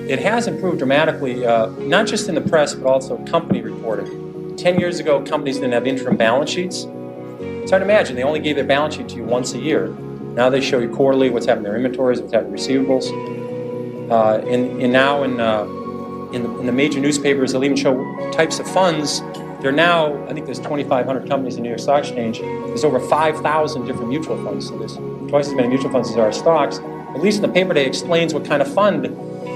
It has improved dramatically, not just in the press, but also company reporting. 10 years ago, companies didn't have interim balance sheets. It's hard to imagine. They only gave their balance sheet to you once a year. Now they show you quarterly what's happening in their inventories, what's happening in receivables. And now in the major newspapers, they'll even show types of funds. There are now, I think there's 2,500 companies in the New York Stock Exchange. There's over 5,000 different mutual funds. So there's twice as many mutual funds as there are stocks. At least in the paper day, explains what kind of fund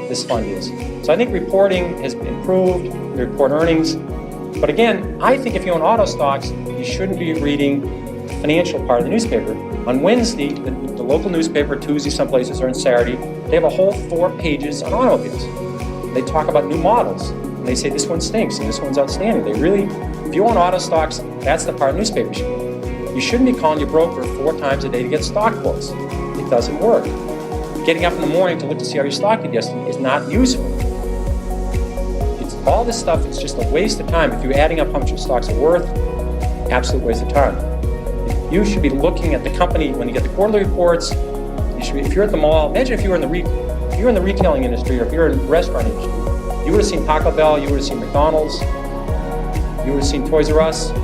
this fund is. So I think reporting has improved, they report earnings. But again, I think if you own auto stocks, you shouldn't be reading the financial part of the newspaper. On Wednesday, the local newspaper, Tuesday, some places, or on Saturday, they have a whole 4 pages on automobiles. They talk about new models, and they say this one stinks and this one's outstanding. They really, if you own auto stocks, that's the part of the newspaper you should read. You shouldn't be calling your broker 4 times a day to get stock quotes. It doesn't work. Getting up in the morning to look to see how your stock did yesterday is not useful. It's all this stuff, it's just a waste of time. If you're adding up how much your stocks are worth, absolute waste of time. You should be looking at the company when you get the quarterly reports. You should be, if you're at the mall, imagine if you were in the retailing industry, or if you're in the restaurant industry, you would have seen Taco Bell, you would have seen McDonald's, you would have seen Toys R Us, you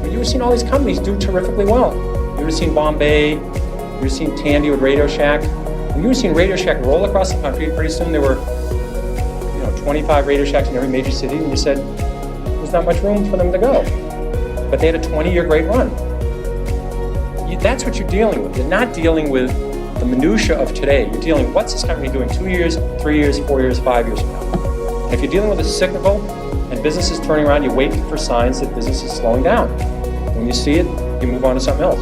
would have seen all these companies do terrifically well. You would have seen Bombay, you would have seen Tandy with Radio Shack. And you would have seen Radio Shack roll across the country. Pretty soon there were 25 Radio Shacks in every major city, and you said, there's not much room for them to go. But they had a 20-year great run. That's what you're dealing with. You're not dealing with the minutia of today. You're dealing with what's this company doing 2 years, 3 years, 4 years, 5 years from now. And if you're dealing with a cyclical and business is turning around, you wait for signs that business is slowing down. When you see it, you move on to something else.